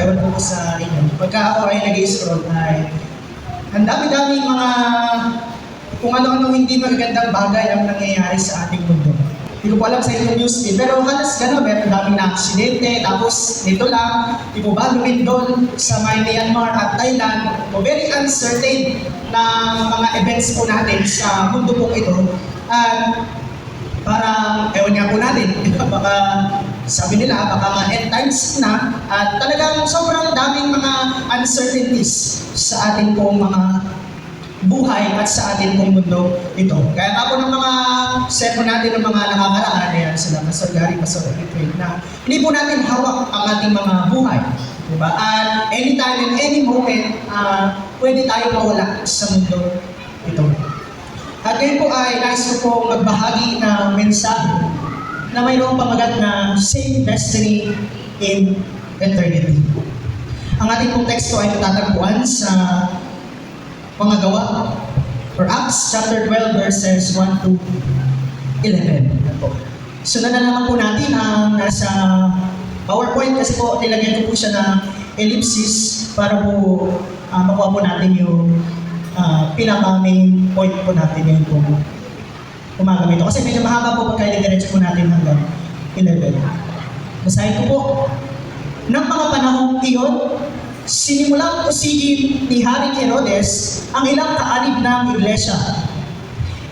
ewan po sa inyo. Pagka ako ay nag-scroll ay ang dami-daming mga kung ano-ano hindi magagandang bagay ang nangyayari sa ating mundo. Hindi ko po alam sa inyong newsfeed, pero halos gano'n, meron daming na-aksidente, tapos dito lang, di po ba, lumindol sa Myanmar at Thailand, po very uncertain na mga events po natin sa mundo po ito. At parang, ewan nga po natin, baka sabi nila, baka end times na, at talagang sobrang daming mga uncertainties sa ating pong mga buhay at sa ating pong mundo ito. Kaya ako ng mga sermon natin ng mga nakakaraan, ayan sila, Pastor Gary, Pastor Edwin, na hindi po natin hawak ang ating mga buhay. Diba? At anytime and any moment, pwede tayo mawala sa mundo ito. At ngayon po ay nais ko po magbahagi ng mensahe na mayroong pamagat na Same Destiny in Eternity. Ang ating pong teksto ay natatagpuan sa mga gawa or Acts chapter 12 verses 1 to 11. Sundan na naman po natin ang nasa PowerPoint kasi po nilagyan ko po siya ng ellipsis para po makuha po natin yung pinaka-main point po natin ngayon po umaga ito. Kasi medyo mahaba po pagka i-diretso po natin hanggang 11. Basahin ko po. Nang mga panahong iyon, sinimulang usigin ni Haring Herodes ang ilang kaanib ng iglesia.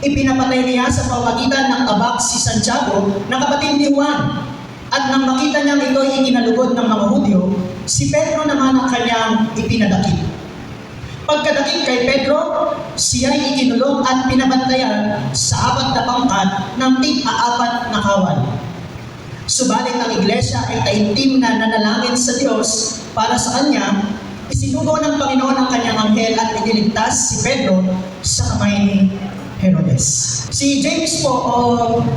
Ipinapatay niya sa pamagitan ng abak si Santiago na kapatid ni Juan. At nang makita niyang ito'y ikinalugod ng mga Hudyo, si Pedro naman ang kanyang ipinadakip. Pagkadakip kay Pedro, siya'y ikinulong at pinabantayan sa 4 na pangkat ng tig-4 na kawal. Subalit ang iglesia ay taimtim na nanalangin sa Diyos para sa kanya, isinugo ng Panginoon ang kanyang anghel at iniligtas si Pedro sa kamay ni Herodes. Si James po, o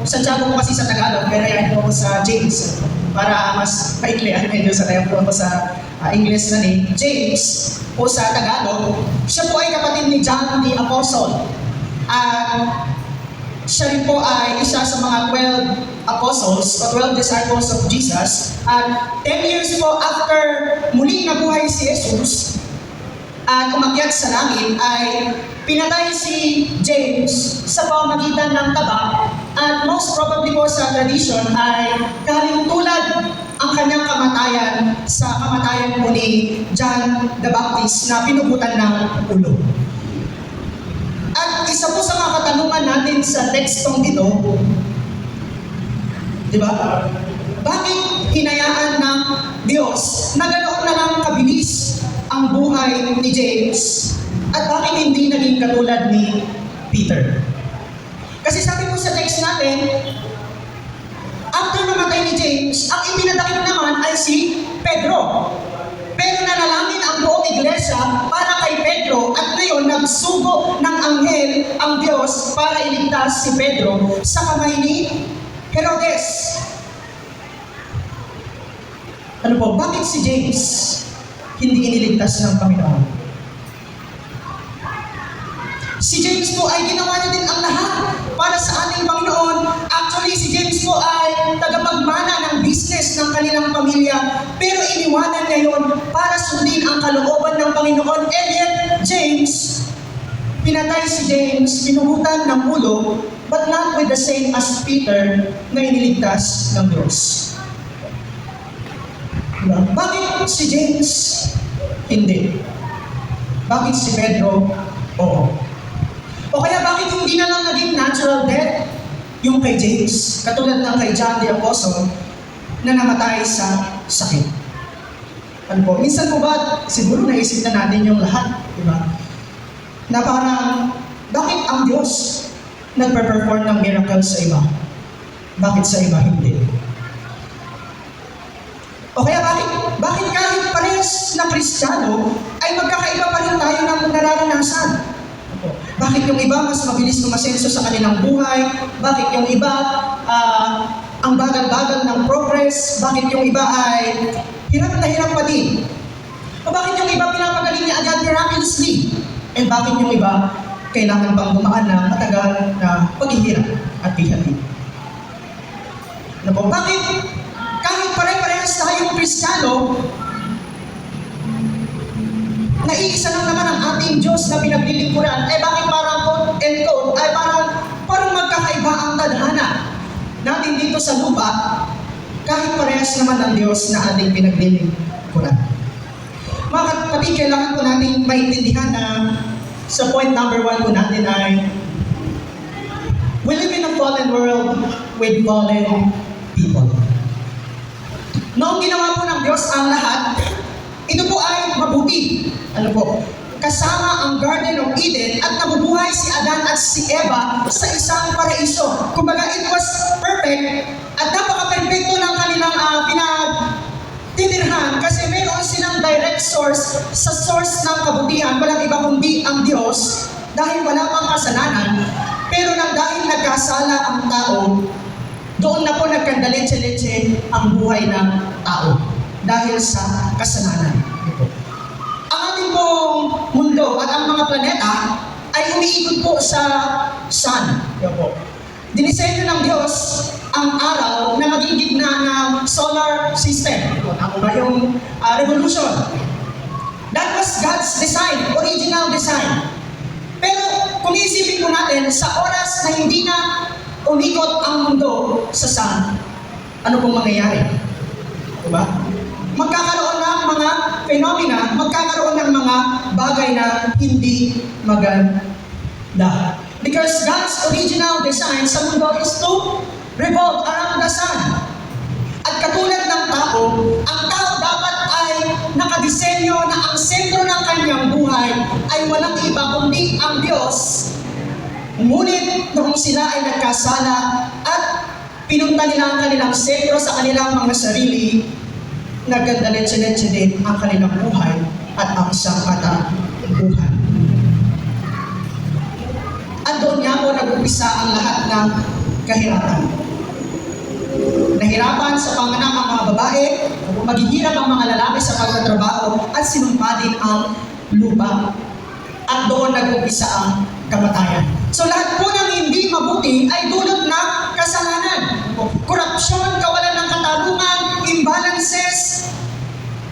Santiago po kasi sa Tagalog, pero yan po sa James. Para mas maiklian medyo sa tayo po sa English na name. James po sa Tagalog, siya po ay kapatid ni John the Apostle. At siya rin po ay isa sa mga 12 apostles o 12 disciples of Jesus. At 10 years po after muling nabuhay si Jesus at umakyat sa langit, ay pinatay si James sa pamamagitan ng tabak. At most probably po sa tradition ay kalintulad ang kanyang kamatayan sa kamatayan po ni John the Baptist na pinugutan ng ulo. At isa po sa mga katanungan natin sa tekstong ito, di ba? Bakit hinayaan ng Diyos na ganoon na lang kabilis ang buhay ni James? At bakit hindi naging katulad ni Peter? Kasi sabi po sa text natin, after namatay ni James, ang ipinadakip naman ay si Pedro. Pero nanalangin ang buong iglesia para kay Pedro at ngayon nagsugo ng anghel ang Diyos para iligtas si Pedro sa kamay ni Herodes. Ano po, bakit si James hindi iniligtas ng Panginoon? Si James po ay ginawa niya din ang lahat para sa ating Panginoon. Actually, si James po ay tagapagmana ng business ng kanilang pamilya. Pero iniwanan niya yun para sundin ang kalooban ng Panginoon. And yet, James, pinatay si James, pinuhutan ng ulo, but not with the same as Peter na iniligtas ng Diyos. Diba? Bakit si James? Hindi. Bakit si Pedro? Oo. O kaya bakit hindi na lang naging natural death yung kay James, katulad ng kay John the Apostle na namatay sa sakit? Ano po? Minsan po ba, siguro naisip na natin yung lahat, di ba? Na parang, bakit ang Diyos nagpe-perform ng miracles sa iba? Bakit sa iba hindi? O kaya bakit kahit parehas na Kristiyano, ay magkakaiba pa rin tayo ng nararanasan? Bakit yung iba mas mabilis kumasenso sa kanilang buhay? Bakit yung iba ang bagal-bagal ng progress? Bakit yung iba ay hirap na hirap pa din? O bakit yung iba pinapagaling niya agad miraculously? And bakit yung iba kailangan bang dumaan ng matagal na paghihirap at hihati? Ano po? Bakit kahit pare-parehas tayong Kristiyano, naiisa lang naman ang ating Diyos na pinaglilingkuran, bakit parang quote and quote, parang magkakaiba ang tadhana natin dito sa lupa, kahit parehas naman ang Diyos na ating pinaglilingkuran. Mga kapatid, kailangan po natin maintindihan na sa point number 1 po natin ay we live in a fallen world with fallen people. Noong ginawa po ng Diyos ang lahat, ito po ay mabuti. Ano po? Kasama ang Garden of Eden at nabubuhay si Adan at si Eva sa isang paraiso. Kumbaga, it was perfect at napaka-perfecto ng kanilang pinagtitirhan kasi mayroon silang direct source sa source ng kabutihan. Walang iba kundi ang Diyos dahil wala pang kasalanan. Pero dahil nagkasala ang tao, doon na po nagkandaletse-letse ang buhay ng tao dahil sa kasalanan. Ang ating pong mundo at ang mga planeta ay umiikot po sa sun. Dinisenyo ng Diyos ang araw na maging gitna ng solar system. Ako ba yung revolution? That was God's design, original design. Pero kung iisipin po natin, sa oras na hindi na umikot ang mundo sa sun, ano pong mangyayari? Diba? Magkakaroon ng mga phenomena, magkakaroon ng mga bagay na hindi maganda. Because God's original design sa mundo is to revolve around the sun. At katulad ng tao, ang tao dapat ay nakadisenyo na ang sentro ng kanyang buhay ay walang iba kundi ang Diyos. Ngunit noong sila ay nagkasala at pinunta nila ang kanilang sentro sa kanilang mga sarili, nagkandaletse-letse din ang kanilang buhay at ang sangkatauhan. At doon nga po nag-umpisa ang lahat ng kahirapan. Nahirapan sa panganak ang mga babae, maghihirap ang mga lalaki sa pagtatrabaho at sinumpa din ang lupa. At doon nag-umpisa ang kamatayan. So lahat po ng hindi mabuti ay dulot ng kasalanan. Korupsyon, kawalan ng katarungan, imbalances,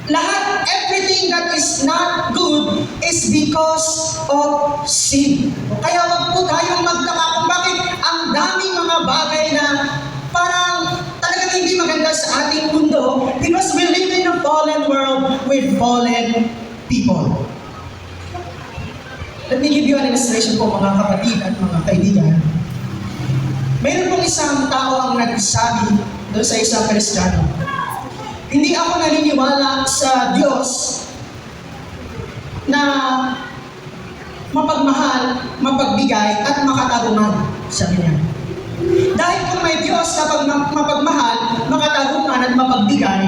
lahat, everything that is not good is because of sin. Kaya wag po tayong magtaka kung bakit ang daming mga bagay na parang talagang hindi maganda sa ating mundo because we live in a fallen world with fallen people. Let me give you an illustration po mga kapatid at mga kaibigan. Mayroon pong isang tao ang nagsabi doon sa isang Kristiyano, hindi ako naniniwala sa Diyos na mapagmahal, mapagbigay at makatarungan, sabi niya. Dahil kung may Diyos na mapagmahal, makatarungan at mapagbigay,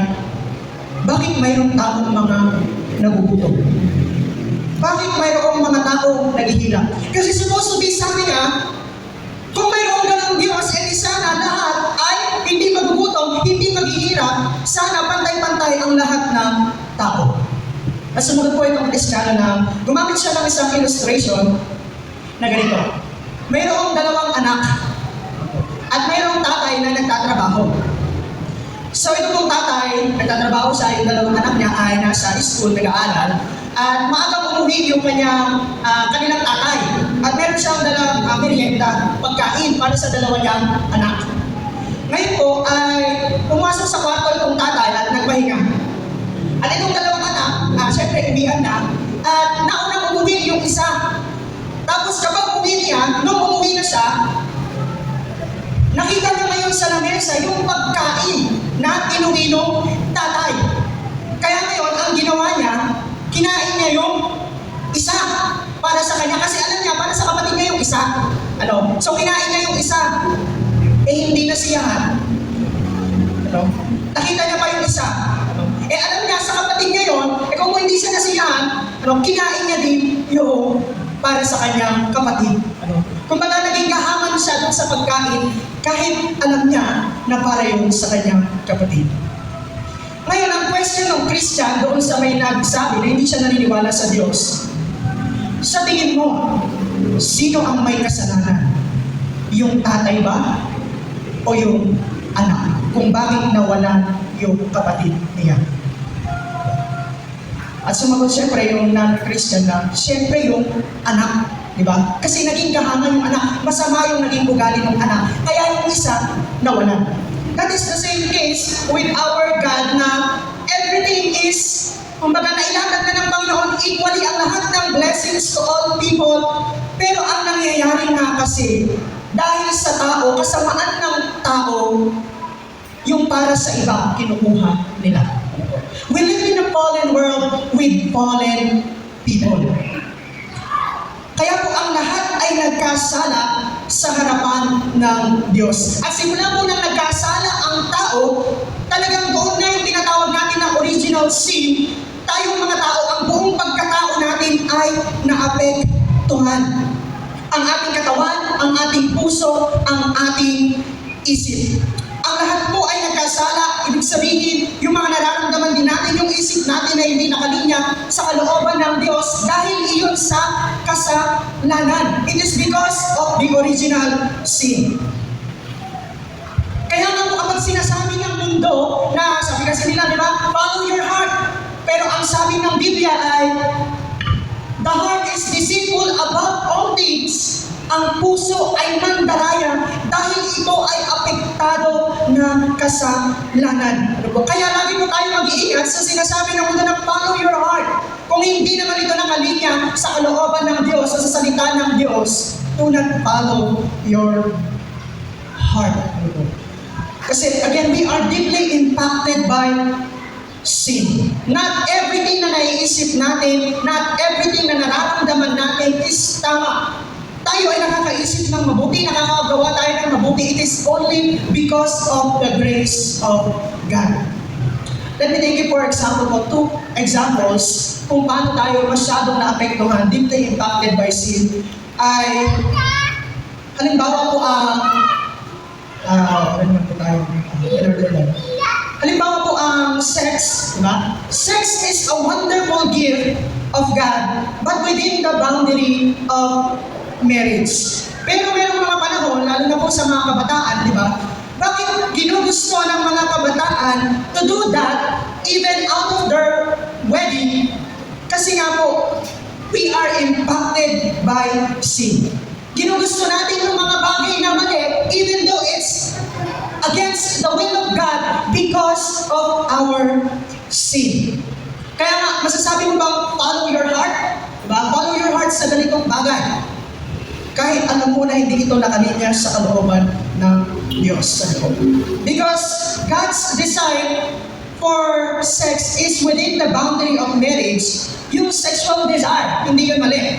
bakit mayroong taong mga nagugutom? Bakit mayroong mga taong naghihirap? Kasi supposed to be, sabi niya, kung mayroong ganang Diyos, sana lahat ay hindi magugutom, hindi maghihirap, sana pantay-pantay ang lahat ng tao. At sumunod po itong Kristiyano na gumamit siya ng isang illustration na ganito. Mayroong dalawang anak at mayroong tatay na nagtatrabaho. So ito pong tatay, nagtatrabaho siya, yung dalawang anak niya ay nasa school, nag-aaral, at maagang umuwi yung kanilang tatay. At meron siyang dalang merienda, pagkain para sa dalawa niyang anak. Ngayon po ay pumasok sa kwarto itong tatay at nagpahinga. At itong dalawang anak, syempre uwian na, at naunang umuwi yung isa. Tapos kapag umuwi niya, nung umuwi na siya, nakita niya ngayon sa lamesa yung pagkain na inuwi ng tatay. Kaya ngayon, ang ginawa niya, kinain niya yung isa para sa kanya. Kasi alam niya, para sa kapatid niya yung isa. So kinain niya yung isa. Hindi nasiyahan. Nakita niya pa yung isa. Alam niya, sa kapatid niya yun, kung hindi siya nasiyahan, kinain niya din yung para sa kanyang kapatid. Kung baga naging gahaman siya dun sa pagkain, kahit alam niya na para yun sa kanyang kapatid. Ngayon, ang question ng Christian doon sa may nagsabi na hindi siya naniniwala sa Diyos. Sa tingin mo, sino ang may kasalanan? Yung tatay ba? O yung anak? Kung bakit nawalan yung kapatid niya? At sumagot siyempre yung non-Christian na, siyempre yung anak. Diba? Kasi naging gahangan yung anak, masama yung naging ugali ng anak. Kaya yung isa, nawalan. That is the same case with our God na everything is, kumbaga nailatag na ng Panginoon, equally ang lahat ng blessings to all people. Pero ang nangyayari nga kasi, dahil sa tao, kasamaan ng tao, yung para sa iba, kinukuha nila. We live in a fallen world with fallen people. Kaya po ang lahat ay nagkasala sa harapan ng Diyos. At simula po nang nagkasala ang tao, talagang doon na yung tinatawag natin na original sin. Tayong mga tao, ang buong pagkatao natin ay naapektuhan. Ang ating katawan, ang ating puso, ang ating isip. Ang lahat po ay nagkasala, ibig sabihin, yung mga nararamdaman din natin, yung isip natin na hindi nakalinya sa kalooban ng Diyos dahil iyon sa kasalanan. It is because of the original sin. Kaya nga po kapag sinasabi ng mundo na, sabi kasi nila, di ba, follow your heart. Pero ang sabi ng Biblia ay, the heart is deceitful above all things. Ang puso ay mandaraya dahil ito ay apektado ng kasalanan. Kaya lagi po tayo mag-iingat sa sinasabi ng mundo na follow your heart. Kung hindi naman ito nakalinya sa kalooban ng Diyos o sa salita ng Diyos, do not follow your heart. Kasi again, we are deeply impacted by sin. Not everything na naiisip natin, not everything na nararamdaman natin is tama. Tayo ay nakakaisip ng mabuti, nakakagawa tayo ng mabuti. It is only because of the grace of God. Let me take you for example po, 2 examples kung paano tayo masyadong naapektuhan, deeply impacted by sin. Ay, halimbawa po halimbawa po ang sex, diba? Sex is a wonderful gift of God, but within the boundary of marriage. Pero merong mga panahon, lalo na po sa mga kabataan, di ba? Bakit ginugusto ng mga kabataan to do that even out of their wedding? Kasi nga po, we are impacted by sin. Ginugusto natin yung mga bagay na mali, even though it's against the will of God because of our sin. Kaya nga, masasabi mo bang follow your heart? Diba? Follow your heart sa ganitong bagay. Kahit alam mo na hindi ito nakalinya sa kalooban ng Diyos. Because God's design for sex is within the boundary of marriage. Yung sexual desire, hindi yun mali.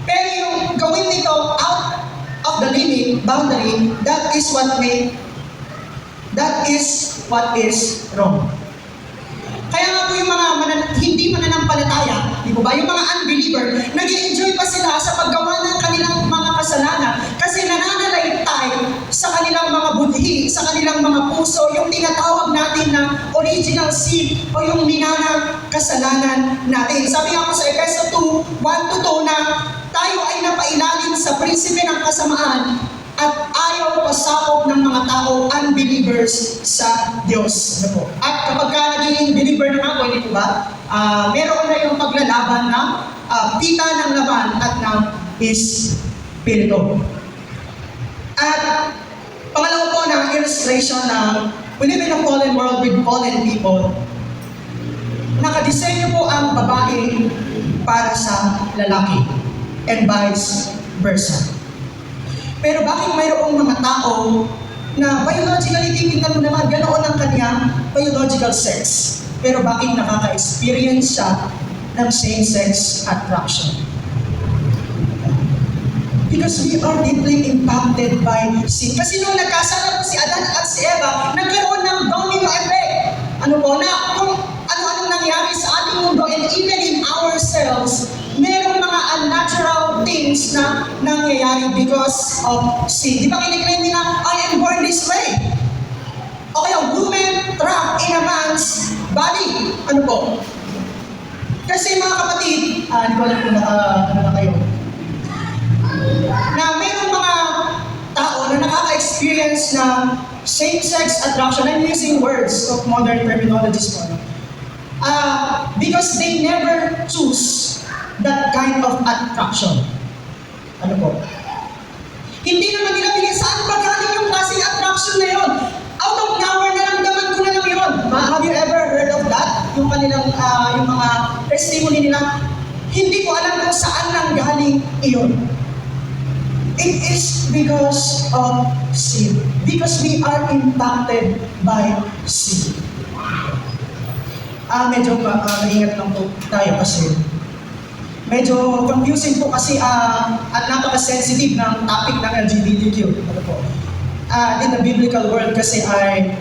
Pero yung gawin nito out of the limit, boundary, that is what is wrong. Kaya nga po yung mga hindi mananampalataya, di ba? Yung mga unbeliever, nag-i-enjoy pa sila sa paggawa ng kanilang mga kasalanan kasi nananalaytay sa kanilang mga budhi, sa kanilang mga puso, yung tinatawag natin na original sin o yung minanang kasalanan natin. Sabi nga po sa Efeso 2, 1-2 na tayo ay napailalim sa prinsipe ng kasamaan at ayaw pasakop ng mga tao, unbelievers sa Diyos. At kapag ka naging believer na ako, hindi po ba, meron na yung paglalaban ng pita ng laban at ng Espiritu. At pangalawa po na illustration na we live in a fallen world with fallen people. Nakadesenyo po ang babae para sa lalaki and vice versa. Pero bakit mayroong mga tao na biologically titingnan mo naman ganoon ang kanyang biological sex, pero bakit nakaka-experience siya ng same-sex attraction? Because we are deeply impacted by sin. Kasi nung nagkasala po si Adan at si Eva, nagkaroon ng domino effect. Ano po na, kung ano-anong nangyari sa ating mundo and even in ourselves, merong mga unnatural things na nangyayari because of sin. Di ba kiniklaim nila, I am born this way? O kaya, woman trapped in a man's body. Ano po? Kasi mga kapatid, di ko alam kung na kayo, na mayroong mga tao na nakaka-experience ng same-sex attraction. I'm using words of modern terminologies po. Because they never choose that kind of attraction. Ano po? Hindi naman nila bigyan saan ba galing yung klaseng attraction na yun. Out of nowhere, naramdaman ko na lang yun. Have you ever heard of that? Yung kanilang, yung mga testimony nila. Hindi ko alam kung saan nang galing iyon. It is because of sin. Because we are impacted by sin. Medyo maingat lang po tayo kasi medyo confusing po kasi at napaka-sensitive ng topic ng LGBTQ. Ano po? In the biblical world kasi I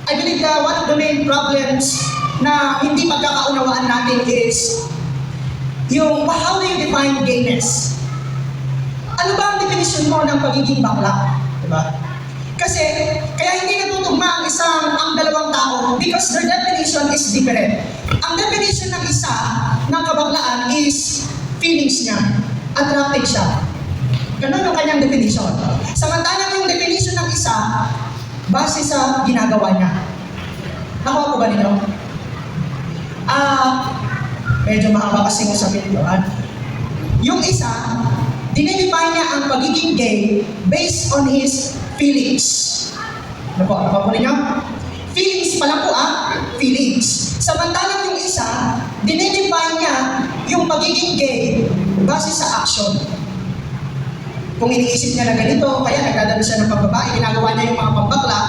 believe that one of the main problems na hindi pagkakaunawaan natin is yung how do you define gayness? Ano ba ang definition mo ng pagiging bakla? Diba? Kasi, kaya hindi natutugma ang dalawang tao because their definition is different. Ang definition ng isa ng kabaklaan is feelings niya, attracted siya. Ganun ang kanyang definition. Samantalang yung definition ng isa, base sa ginagawa niya. Nakuha ko ba ninyo? Medyo mahaba kasi usapin ito. Yung isa, dinedefine niya ang pagiging gay based on his feelings. Ano po? Ano po ninyo? Feelings pala po feelings. Samantalang yung isa, dinedefine niya yung pagiging gay base sa action. Kung iniisip niya na ganito, kaya nagdadalo siya ng pagbabae, ginagawa niya yung mga pambakla,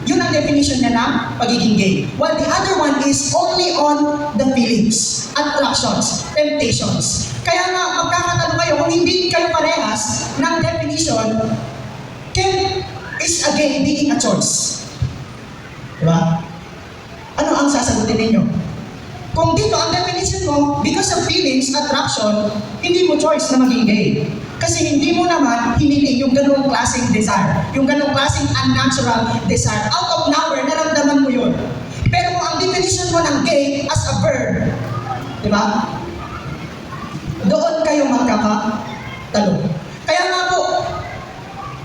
yun ang definition niya ng pagiging gay. While the other one is only on the feelings, attractions, temptations. Kaya nga, magkakatanong kayo, kung hindi kayo parehas ng definition, is a gay being a choice? Diba? Ano ang sasagutin ninyo? Kung dito ang definition mo, because of feelings, attraction, hindi mo choice na maging gay. Kasi hindi mo naman hinili yung ganung klaseng desire, yung ganung klaseng unnatural desire. Out of nowhere, naramdaman mo yun. Pero kung ang definition mo ng gay as a verb, di ba? Doon kayo magkakatalo. Kaya nga po,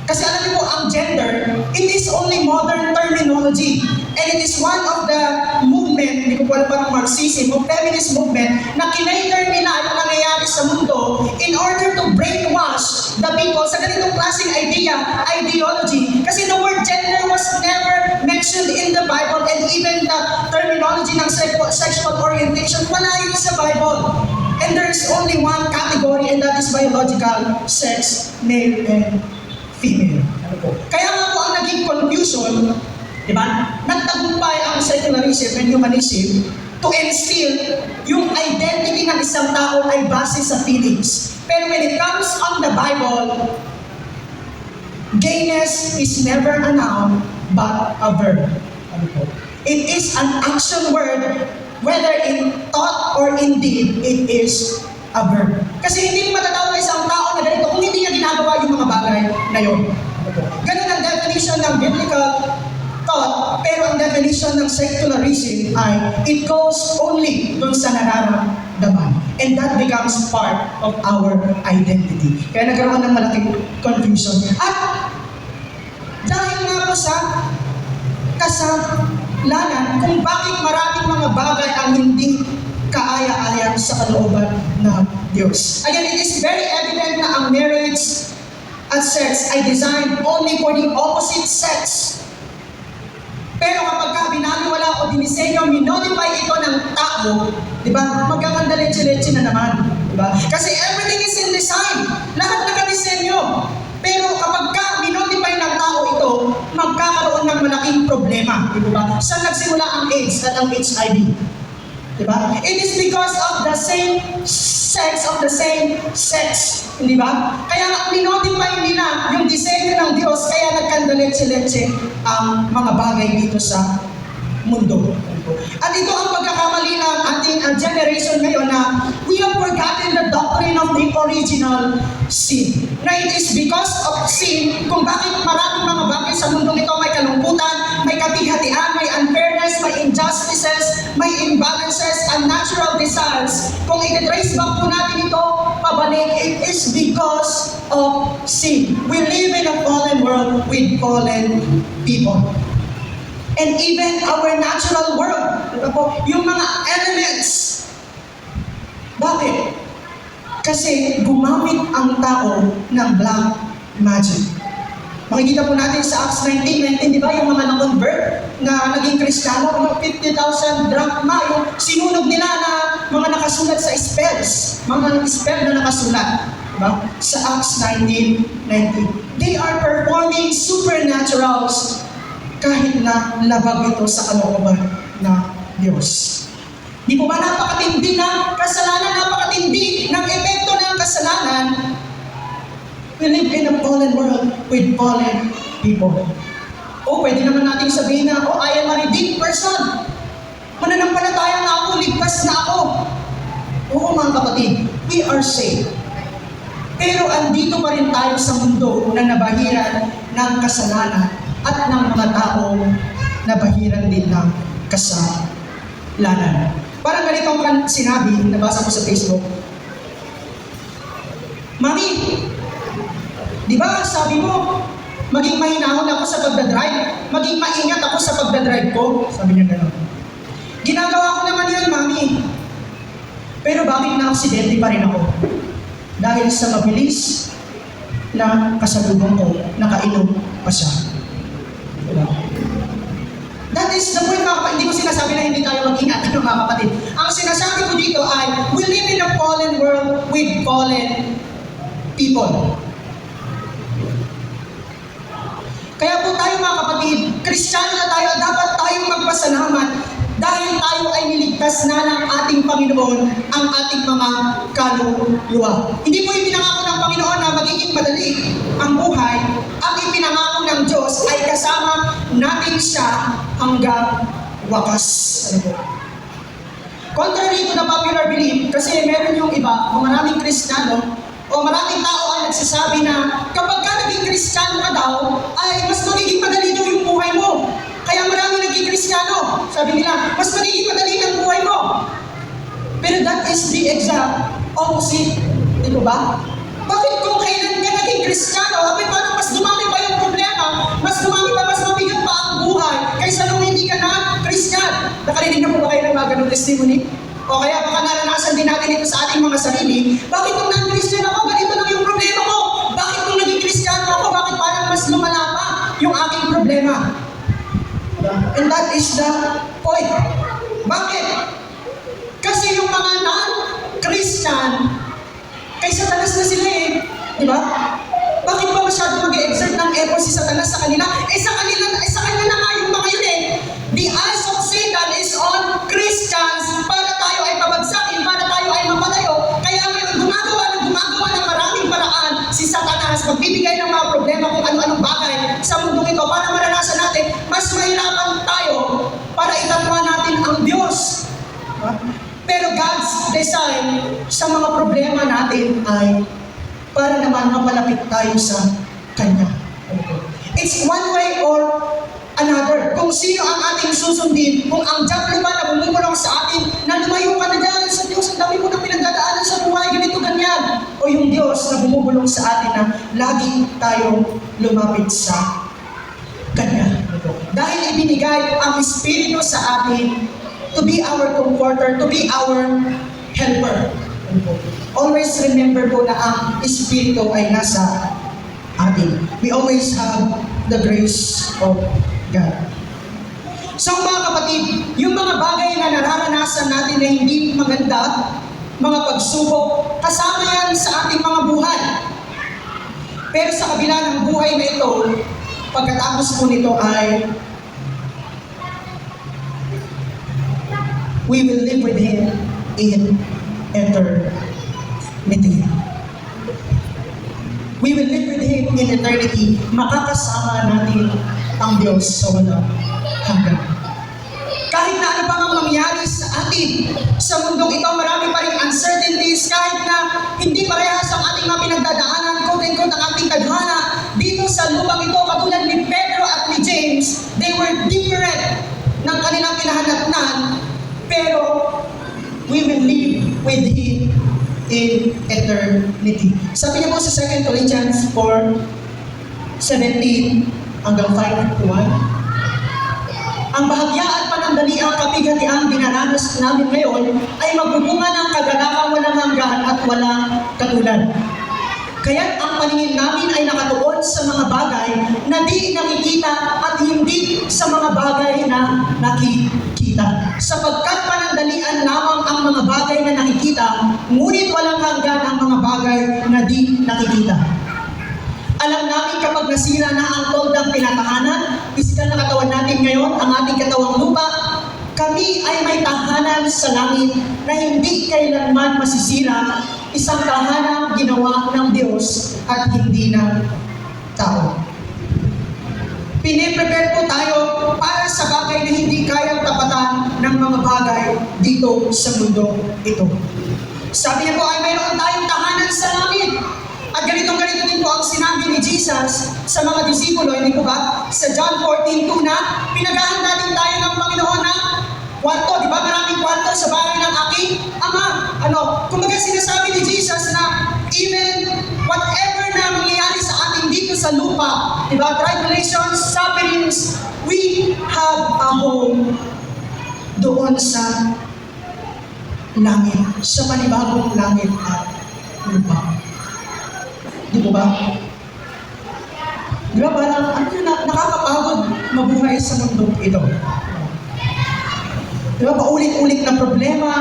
kasi alam niyo po, ang gender, it is only modern terminology. And it is one of the movement, hindi ko po alam parang Marxism o feminist movement, na kinater nila ang nangyayari sa mundo in order to brainwash the people sa ganitong klaseng ideology. Kasi the word gender was never mentioned in the Bible and even the terminology ng sexual orientation, wala yun sa Bible. And there is only one category and that is biological sex, male and female. Ano po? Kaya nga po ang naging confusion, di ba? Nagtagumpay ang secularism and humanism to instill yung identity ng isang tao ay base sa feelings. Pero when it comes on the Bible, gayness is never a noun but a verb. Ano po? It is an action word, whether in thought or in deed, it is a verb. Kasi hindi matatawag isang tao na ganito kung hindi niya ginagawa yung mga bagay na yun. Ganun ang definition ng biblical thought, pero ang definition ng secularism ay it goes only dun sa nararamdaman. And that becomes part of our identity. Kaya nagkaroon ng malaking confusion. At dahil nga po sa kasalanan kung bakit maraming mga bagay ang hindi kaaya-aya sa kalooban ng Diyos. Again, it is very evident na ang marriage at sex ay designed only for the opposite sex. Pero kapag binaliwala o dinisenyo, minodify ito ng tao, di ba? Magkakandaletse-letse na naman. Di ba? Kasi everything is in design. Lahat nakadisenyo. Pero kapag minodify ng tao ito, magkakaroon ng malaking problema. Di ba? Saan nagsimula ang AIDS at ang HIV? Diba? It is because of the same sex of the same sex. Di ba? Kaya nga, minodify nila yung disenyo ng Diyos, kaya nagkandaletse-letse ang mga bagay dito sa mundo. At ito ang pagkakamali ng ating generation ngayon na we have forgotten the doctrine of the original sin. Na it is because of sin kung bakit maraming mga bagay sa mundong ito may kalungkutan, may kapihatian, may unfairness, may injustices, may imbalances, unnatural desires. Kung i-trace back po natin ito, pabalik, it is because of sin. We live in a fallen world with fallen people. And even our natural world. Diba po? Yung mga elements. Bakit? Kasi gumamit ang tao ng black magic. Makikita po natin sa Acts 19:19, di ba? Yung mga na-convert na naging Kristiyano, mga 50,000 drachma, yung sinunog nila na mga nakasulat sa spells, mga spell na nakasulat. Diba? Sa Acts 19:19. They are performing supernaturals kahit na labag ito sa kalooban ng Diyos. Di po ba napakatindi ng kasalanan, napakatindi ng epekto ng kasalanan? We live in a fallen world with fallen people. O pwede naman natin sabihin na, oh, I am a redeemed person. Mananampalataya na ako, ligtas na ako. Oo mga kapatid, we are saved. Pero andito pa rin tayo sa mundo na nabahiran ng kasalanan at ng mga taong nabahiran din ng kasalanan. Parang ganito ang sinabi, nabasa ko sa Facebook. Mami, di ba sabi mo, maging mahinahon ako sa pagdadrive, maging maingat ako sa pagdadrive ko? Sabi niya gano'n. Ginagawa ko naman yun, Mami. Pero bakit na-aksidente pa rin ako? Dahil sa mabilis na kasalubong ko, nakainom pa siya. Diba? That is the point, hindi ko sinasabi na hindi tayo mag-ingat, mga kapatid. Ang sinasabi ko dito ay, we live in a fallen world with fallen people. Kaya po tayo mga kapatid, Kristiyano na tayo, dapat tayong magpasalamat dahil tayo ay niligtas na ng ating Panginoon ang ating mga kaluluwa. Hindi po ipinangako ng Panginoon na magiging madali ang buhay. Ang ipinangako ng Diyos ay kasama natin siya hanggang wakas. Ano po? Contrary to the popular belief, kasi meron yung iba, o maraming Kristiyano, o maraming tao ang nagsasabi na kapag ka naging Kristiyano ka daw, ay mas magiging madali daw yung buhay mo. Kaya marami naging Kristiyano. Sabi nila, mas magiging madali ang buhay mo. Pero that is the exact opposite. Di ba? Bakit kung kailan ka naging Kristiyano, bakit parang mas dumami pa yung problema, mas dumami pa, mas mabigat pa ang buhay, kaysa nung hindi ka na Kristiyano? Nakarinig na po ba kayo ng mga ganong testimony? O kaya baka naranasan din natin ito sa ating mga sarili. Bakit kung non-Christian ako, ganito lang yung problema ko? Bakit kung naging Kristiyano ako, bakit parang mas lumala pa yung aking problema? And that is the point. Bakit? Kasi yung mga non-Christian, kay Satanas na sila eh. Di ba? Bakit ba masyado mag-exert ng effort si Satanas sa kanila? Sa kanila na nga yung mga yun eh. The eyes of Satan is on Christians para tayo ay pabagsakin, para tayo ay mapatayo. Kaya ngayon gumagawa ng maraming paraan si Satanas, magbibigay ng mga problema kung ano-anong bagay sa mundong ito para maranasan natin, mas mahirapan tayo para itatwa natin ang Diyos. Pero God's design sa mga problema natin ay para naman mapalapit tayo sa Kanya. It's one way or another. Kung sino ang ating susundin, kung ang diablo ba na bumubulong sa atin, na lumayo ka na dyan sa Diyos, ang dami mo na pinagdadaanan sa buhay, ganito, ganyan. O yung Diyos na bumubulong sa atin na lagi tayong lumapit sa Kanya. Dahil ibinigay ang Espiritu sa atin to be our comforter, to be our helper. Always remember po na ang Espiritu ay nasa atin. We always have the grace of God. So mga kapatid, yung mga bagay na nararanasan natin na hindi maganda, mga pagsubok, kasama yan sa ating mga buhay. Pero sa kabila ng buhay na ito, pagkatapos po nito ay we will live with Him in eternity. We will live with Him in eternity. Makakasama natin ang Diyos sa walang hanggan. Kahit na ano pa mang mangyari sa atin, sa mundong ito, marami pa rin uncertainties, kahit na hindi parehas ang ating mga pinagdadaanan, quote-unquote, ang ating tadhana, dito sa lupang ito, katulad ni Pedro at ni James, they were different ng kanilang kinahanapnan, pero we will live with Him in eternity. Sabi niya po sa 2 Corinthians 4:17 hanggang 5:1. ang bahagya at panandaliang kapighatiang dinaranas namin ngayon ay magbubunga ng kaganapang walang hanggan at walang katulad. Kaya't ang paningin namin ay nakatuon sa mga bagay na di nakikita at hindi sa mga bagay na nakikita. Sapagkat panandalian lamang ang mga bagay na nakikita, ngunit walang hanggan ang mga bagay na di nakikita. Alam namin kapag nasira na ang toldang tinatahanan, pisikal na katawan natin ngayon, ang ating katawang lupa, kami ay may tahanan sa langit na hindi kailanman masisira, isang tahanan ginawa ng Diyos at hindi ng tao. Piniprepare po tayo para sa bagay na hindi kayang tapatan ng mga bagay dito sa mundo ito. Sabi niya po ay mayroon tayong tahanan sa langit. At ganito din po ang sinabi ni Jesus sa mga disipulo, hindi po ba? Sa John 14:2 na, pinaghahanda din tayo ng Panginoon ng kwarto, di ba? Maraming kwarto sa bahay ng aking Ama. Kumbaga sinasabi ni Jesus na even whatever na mangyayari sa atin dito sa lupa, di ba? Tribulations, sufferings, we have a home doon sa langit, sa panibagong langit at lupa. Di po ba? Di ba parang nakakapagod mabuhay sa mundo ito? Di ba paulit-ulit na problema,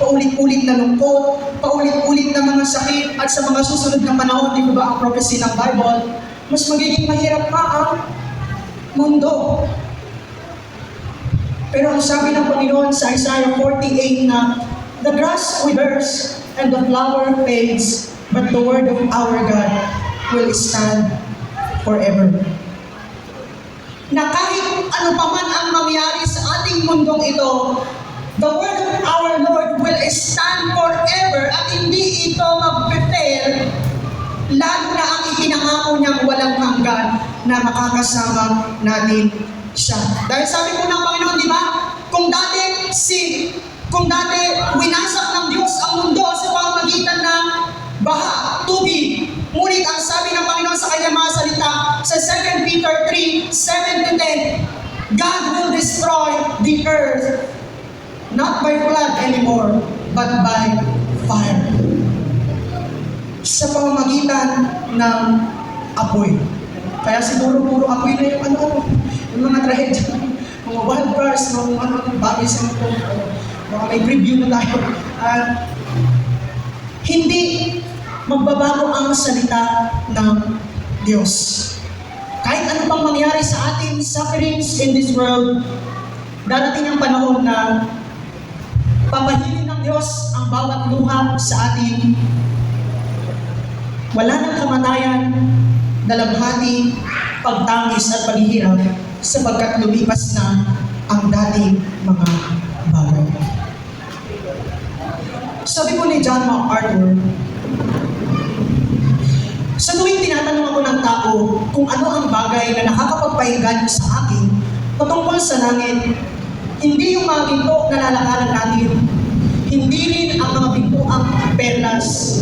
paulit-ulit na lungkot, paulit-ulit na mga sakit, at sa mga susunod na panahon, di ba ang prophecy ng Bible, mas magiging mahirap pa ang mundo. Pero ang sabi ng Panginoon sa Isaiah 48 na, the grass withers and the flower fades, but the word of our God will stand forever. Na kahit ano pa man ang mangyari sa ating mundong ito, the word of our Lord will stand forever at hindi ito mag-fail, lalo na ang ipinangako niyang walang hanggan na makakasama natin siya. Dahil sabi po ng Panginoon, di ba? Kung dati winasak ng Diyos ang mundo sa pamamagitan ng baha, tubig. Ngunit ang sabi ng Panginoon sa kanyang mga salita sa 2 Peter 3:7-10, God will destroy the earth not by flood anymore, but by fire. Sa pamamagitan ng apoy. Kaya siguro puro apoy na yung mga trahedya, mga wildfires, mga bagay sa mundo. Baka may preview na tayo. Hindi magbabago ang salita ng Diyos. Kahit ano pang mangyari sa ating sufferings in this world, darating ang panahon na papahilin ng Diyos ang bawat luha sa ating. Wala ng kamatayan, dalamhati, pagtangis at paghihirap sapagkat lumipas na ang dating mga bagay. Sabi po ni John MacArthur, sa tuwing tinatanong ako ng tao kung ano ang bagay na nakakapagpahingan sa akin patungkol sa langit, hindi yung mga ginto na lalakaran natin, hindi rin ang mga pintuang perlas,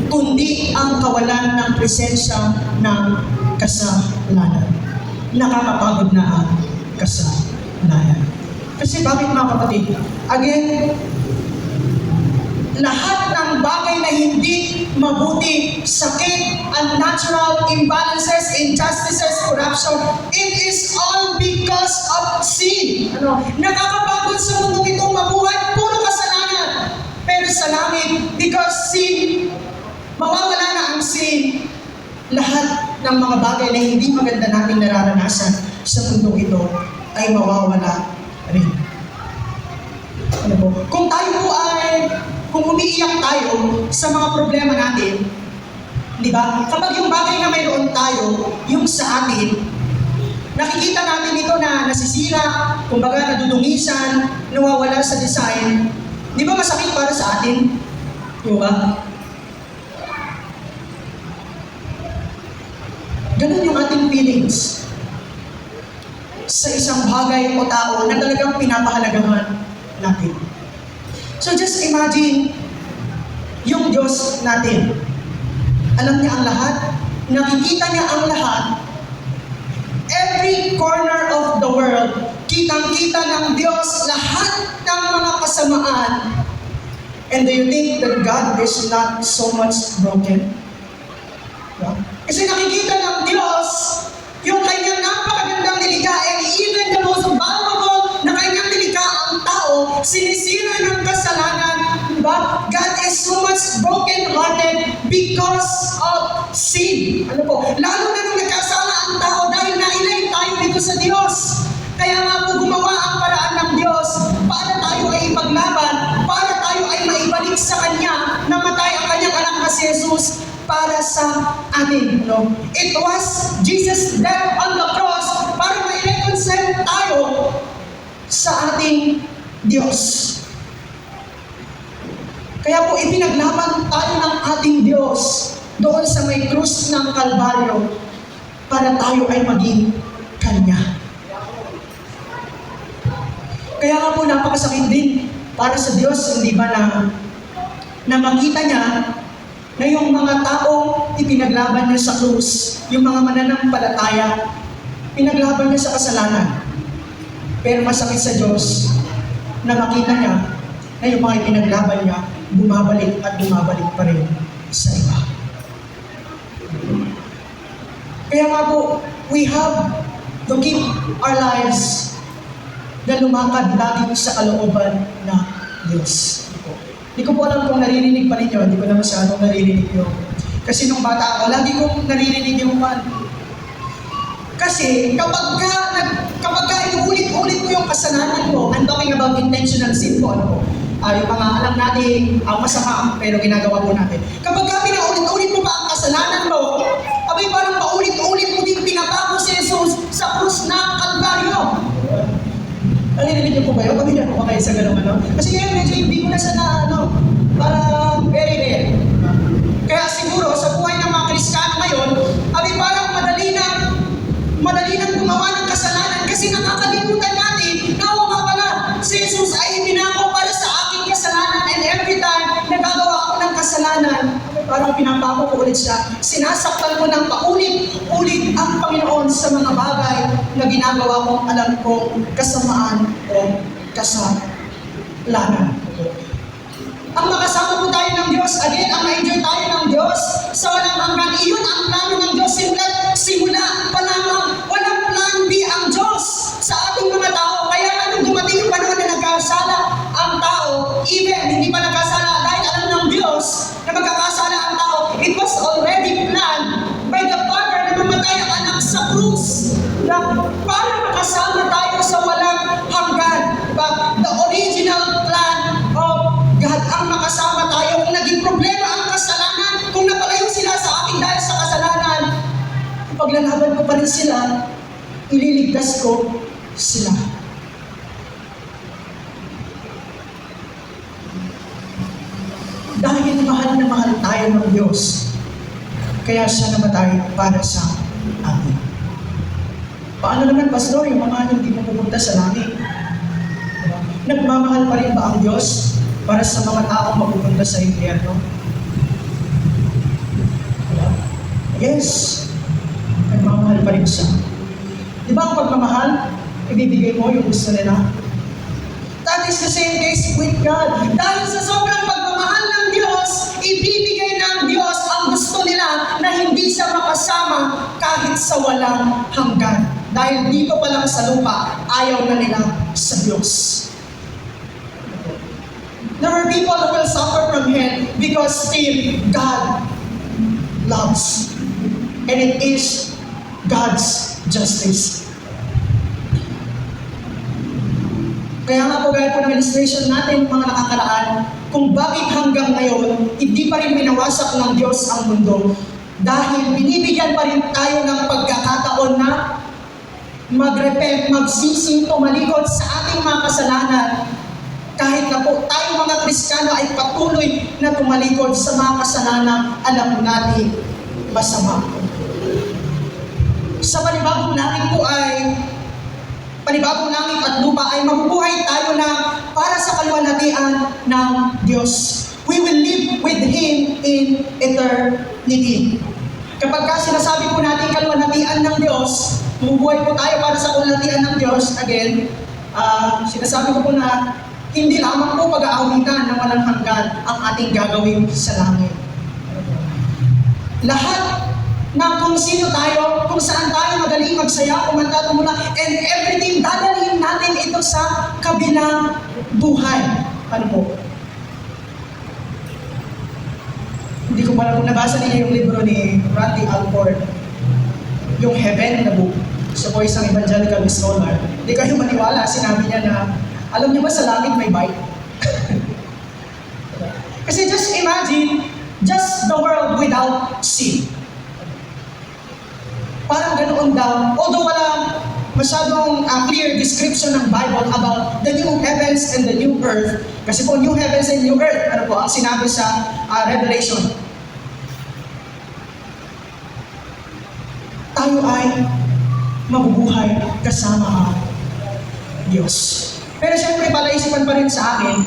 kundi ang kawalan ng presensya ng kasalanan. Nakakapagod na ang kasalanan. Kasi bakit mga kapatid? Again, lahat ng bagay na hindi mabuti, sakit, unnatural, imbalances, injustices, corruption, it is all because of sin. Nakakapagod sa mundo itong mabuhay, puro kasalanan. Pero sa langit, because sin, mawawala na ang sin. Lahat ng mga bagay na hindi maganda nating nararanasan sa mundo ito ay mawawala rin. Kung umiiyak tayo sa mga problema natin, di ba? Kapag yung bagay na mayroon tayo, yung sa atin, nakikita natin ito na nasisira, kumbaga nadudungisan, nawawala sa design, di ba masakit para sa atin? Di ba? Ganun yung ating feelings sa isang bagay o tao na talagang pinapahalagahan natin. So just imagine, yung Diyos natin, alam niya ang lahat, nakikita niya ang lahat, every corner of the world, kitang-kita ng Diyos lahat ng mga kasamaan. And do you think that God is not so much broken? Yeah. Kasi nakikita ng Diyos yung kanyang napakagandang nilikha, and even the most valuable na kanyang nilikha ang tao, sinisira ng kasalanan. Diba? God is so much broken-hearted because of sin. Ano po? Lalo na nung nagkasala ang tao dahil nailay tayo dito sa Diyos. Kaya nga po gumawa ang paraan ng Diyos para tayo ay ipaglaban, para tayo ay maibalik sa Kanya, namatay ang Kanyang anak na si Jesus para sa atin. No? It was Jesus' death on the cross para ma-reconcile tayo sa ating Diyos. Kaya po ipinaglaban tayo ng ating Diyos doon sa may krus ng Kalbaryo para tayo ay maging Kanya. Kaya nga po napakasakit din para sa Diyos, hindi ba na makita niya na yung mga taong ipinaglaban niya sa krus, yung mga mananampalataya, pinaglaban niya sa kasalanan. Pero masakit sa Diyos na makita niya na yung mga ipinaglaban niya, bumabalik at bumabalik pa rin sa iba. Kaya nga po, we have to keep our lives na lumakad lagi sa kalooban ng Diyos. Hindi ko po alam kung naririnig pa ninyo, hindi ko na masyadong naririnig yun. Kasi nung bata ako, lagi kong naririnig yung man. Kasi kapag ka inuulit-ulit mo yung kasalanan mo, I'm talking about intentional sin po, ano po, yung mga alam natin ang masama pero ginagawa po natin. Kapag ka pinaulit-ulit mo pa ang kasalanan mo, abay parang paulit-ulit mo din pinapako si Jesus sa krus ng Kalbaryo. Narinig niyo po ba yun? Kami na po kayo sa gano'ng ano? Kasi ngayon medyo hindi ko na sana parang very rare. Kaya siguro sa buhay ng mga Kristiyano ngayon, abay parang madali nang gumawa ng kasalanan kasi nakakalimutan natin na oo nga pala, si Jesus ay pinako para sa aking kasalanan, and every time nagagawa ako ng kasalanan, parang pinapako ko ulit siya. Sinasaktan ko ng paulit-ulit ang Panginoon sa mga bagay na ginagawa kong alam kong kasamaan o kasalanan. Ang makasama po tayo ng Diyos, again, ang ma-enjoy tayo ng Diyos sa walang hanggan. Iyon ang plano ng Diyos simula pa lamang. Walang plan B ang Diyos sa ating mga tao. Kaya nga nung dumating yung panahon na nagkasala ang tao, even hindi pa nagkasala dahil alam ng Diyos na magkakasala ang tao, it was already planned by the Father na mamatay ang anak sa krus na para makasama tayo sa walang hanggan. The original plan of God ang makasama tayo. Kung naging problema ang kasalanan, kung napalayo sila sa akin dahil sa kasalanan, paglalaban ko pa rin sila, ililigtas ko sila. Dahil mahal na mahal tayo ng Diyos, kaya siya namatay para sa atin. Paano naman, Pastor, yung mga hindi pupunta sa langit? Nagmamahal pa rin ba ang Diyos para sa mga taong mapupunta sa impyerno? Yes. Nagmamahal pa rin siya. Di ba ang pagmamahal, ibibigay mo yung gusto nila? That is the same case with God. Dahil sa sobrang pagmamahal ng Diyos, ibibigay ng Diyos ang gusto nila na hindi siya makasama kahit sa walang hanggan. Dahil dito pa lang sa lupa, ayaw na nila sa Diyos. There are people who will suffer from hell because still God loves. And it is God's justice. Kaya nga po gaya po ng illustration natin mga nakakaraan, kung bakit hanggang ngayon, hindi pa rin minawasak ng Diyos ang mundo. Dahil binibigyan pa rin tayo ng pagkakataon na mag-repent, magsising, tumalikod sa ating mga kasalanan. Kahit na po tayo mga Kristiyano ay patuloy na tumalikod sa mga kasalanan, alam natin masama. Sa panibagong langit po ay, panibagong langit at lupa ay mabubuhay tayo na para sa kaluwalhatian ng Diyos. We will live with Him in eternity. Kapag ka sinasabi po natin kaluwalhatian ng Diyos, mabubuhay po tayo para sa kaluwalhatian ng Diyos, again, sinasabi ko po na hindi lamang po pag-aawitan ng walang hanggan ang ating gagawin sa langit. Lahat ng kung sino tayo, kung saan tayo magaling magsaya, kumanta, tumula, and everything, dadalhin natin ito sa kabilang buhay. Ano po? Hindi ko pala kung nabasa niyo yung libro ni Randy Alford, yung Heaven na book. Siya po isang evangelical scholar. Hindi kayo maniwala, sinabi niya na, alam niyo ba sa langit may bite? Kasi just imagine, just the world without sin. Parang ganoon daw, although wala masyadong clear description ng Bible about the new heavens and the new earth, kasi po new heavens and new earth, ano po ang sinabi sa Revelation? Tayo ay mabubuhay kasama ang Diyos. Pero syempre palaisipan pa rin sa akin,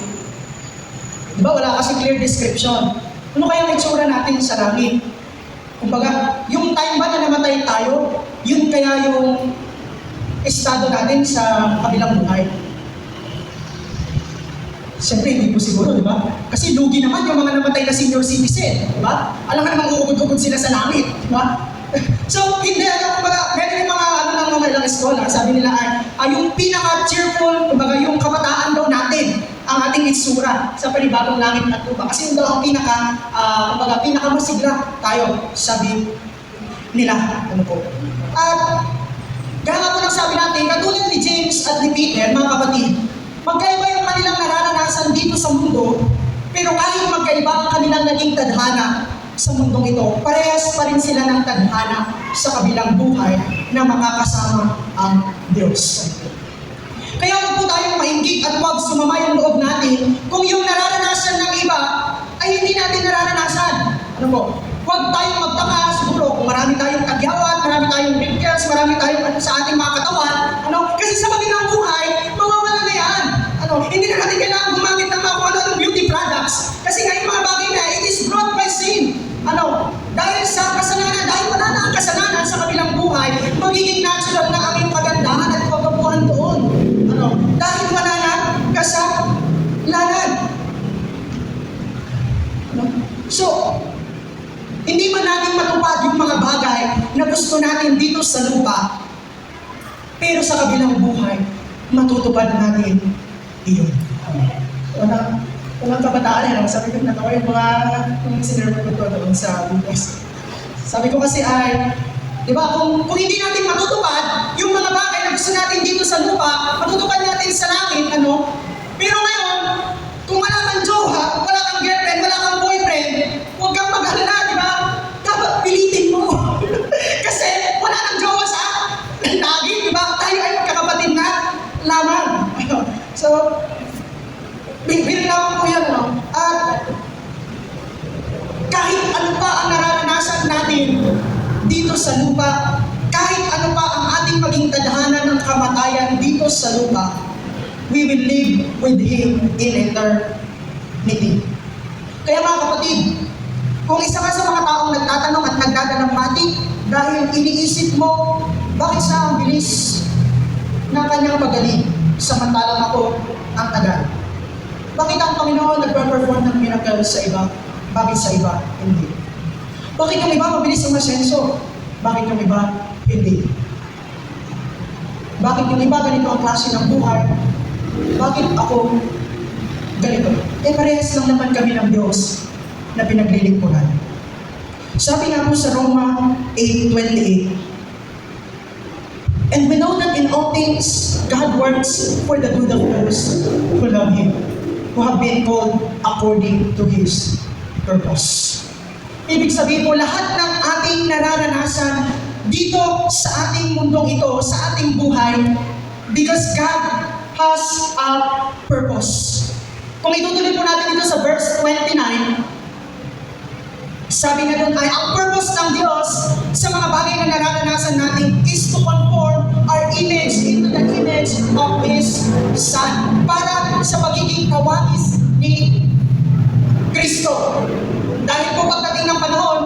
di ba wala kasi clear description. Ano kaya ang itsura natin sa langit? Kumbaga, yung time ba na namatay tayo, yun kaya yung estado natin sa kabilang buhay. Siyempre, hindi po siguro, di ba? Kasi lugi naman yung mga namatay na senior citizen, di ba? Alam nga namang uugod-ugod sila sa langit, di ba? So, hindi, kumbaga, meron yung mga ilang eskola, sabi nila ay yung pinaka-cheerful, kumbaga, yung kabataan daw natin, ang ating itsura sa panibagong langit at lupa. Kasi yun daw ang pinakamasigla tayo, sabi nila. Ano po? At gaya po lang sabi natin, katulad ni James at ni Peter, mga kapatid, magkaiba yung kanilang nararanasan dito sa mundo, pero kahit magkaiba ang kanilang naging tadhana sa mundong ito, parehas pa rin sila ng tadhana sa kabilang buhay na makakasama ang Diyos. Kaya huwag po tayong mahinggit at huwag sumama yung loob natin kung yung nararanasan ng iba ay hindi natin nararanasan. Ano po? Huwag tayong magtaka siguro kung marami tayong kagyawat, marami tayong wrinkles, marami tayong sa ating mga katawan. Ano? Kasi sa kabilang buhay, mawawala na yan. Ano? Hindi na natin kailangan gumamit ng mga ng beauty products. Kasi nga yung mga bagay na it is brought by sin. Ano? Dahil sa kasalanan, dahil wala na ang kasalanan sa kabilang buhay, magiging natural na ang iyong kagandahan at pagkabuhan doon. Ano? Dahil wala na kasalanan. Ano? So, hindi man natin matupad yung mga bagay na gusto natin dito sa lupa, pero sa kabilang buhay, matutupad natin iyon. Walang kabataan sabi ko natawa yung mga sinerve ko doon sa bukas. Sabi ko kasi ay, di ba, kung hindi natin matutupad yung mga bagay na gusto natin dito sa lupa, matutupad natin sa langit, ano? Pero ngayon, kung wala kang jowa, wala kang girlfriend, wala kang boyfriend, huwag kang mag-alala, di ba? Dapat pilitin mo. Kasi wala nang jowa sa langit, di ba? Tayo ay magkakapatid na lamang. So, bilang po yan, no? At kahit ano pa ang nararanasan natin dito sa lupa, kahit ano pa ang ating maging tadhana ng kamatayan dito sa lupa, we will live with Him in eternity. Kaya mga kapatid, kung isa ka sa mga taong nagtatanong at nagdadalamhati dahil iniisip mo, bakit siya ang bilis ng kanyang magaling, samantalang ako ang tagal? Bakit ang Panginoon nagpe-perform ng miracles sa iba? Bakit sa iba, hindi? Bakit yung iba mabilis ang masenso? Bakit yung iba, hindi? Bakit yung iba ganito ang klase ng buhay? Bakit ako ganito? Parehas lang naman kami ng Diyos na pinaglilingkuran. Sabi nga po sa Roma 8:28, and we know that in all things, God works for the good of those who love Him, who have been called according to His purpose. Ibig sabihin po, lahat ng ating nararanasan dito sa ating mundong ito, sa ating buhay, because God has a purpose. Kung itutuloy po natin ito sa verse 29, sabi nga doon ay, ang purpose ng Diyos sa mga bagay na nararanasan natin is to conform our image into the image of His Son. Para sa pagiging kawagis ni Kristo. Dahil po pagdating ng panahon,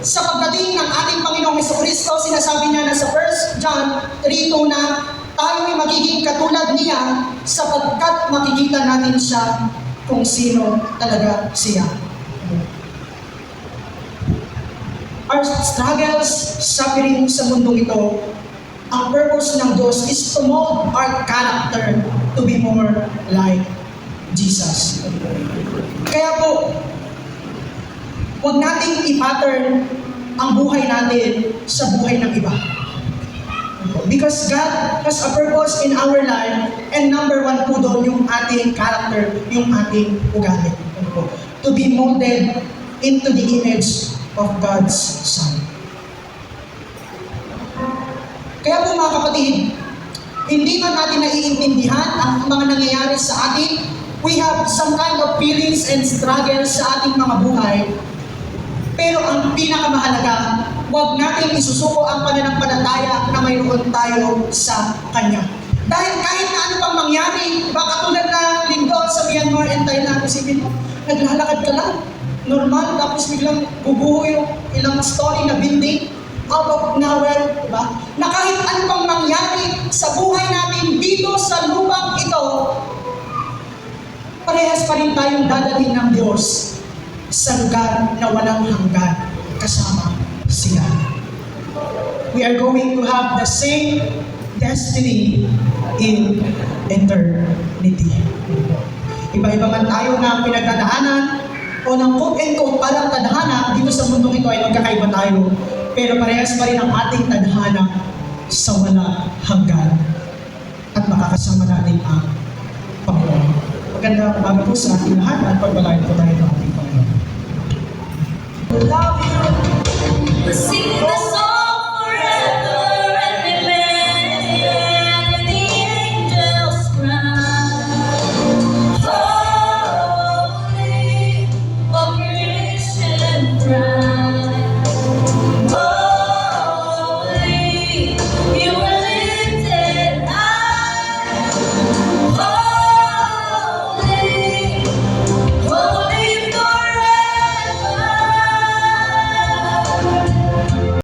sa pagdating ng ating Panginoong Hesus Kristo, sinasabi niya na sa 1 John 3:2 na tayo ay magiging katulad niya sapagkat makikita natin siya kung sino talaga siya. Our struggles, suffering sa mundong ito, ang purpose ng Diyos is to mold our character to be more like Jesus. Kaya po, huwag nating i-pattern ang buhay natin sa buhay ng iba. Because God has a purpose in our life, and number one po doon yung ating character, yung ating ugali. To be molded into the image of God's Son. Kaya po mga kapatid, hindi man natin naiintindihan ang mga nangyayari sa atin. We have some kind of feelings and struggles sa ating mga buhay. Pero ang pinakamahalaga, huwag natin isusuko ang pananampalataya na mayroon tayo sa Kanya. Dahil kahit na ano pang mangyari, baka tulad na linggo sa Myanmar and Thailand, isipin mo, naglalakad ka lang, normal, tapos biglang bubuho yung ilang story na building, out of nowhere, diba? Na kahit ano pang mangyari sa buhay natin dito sa lupang ito, parehas pa rin tayong dadalhin ng Diyos sa lugar na walang hanggan kasama siya. We are going to have the same destiny in eternity. Iba-iba man tayo na pinagdadaanan o ng quote-and-quote parang tadhana dito sa mundong ito ay magkakaiba tayo, pero parehas pa rin ang ating tadhana sa wala hanggan at makakasama natin ang Panginoon. Maganda bago po sa ating lahat at pagbalayan po tayo.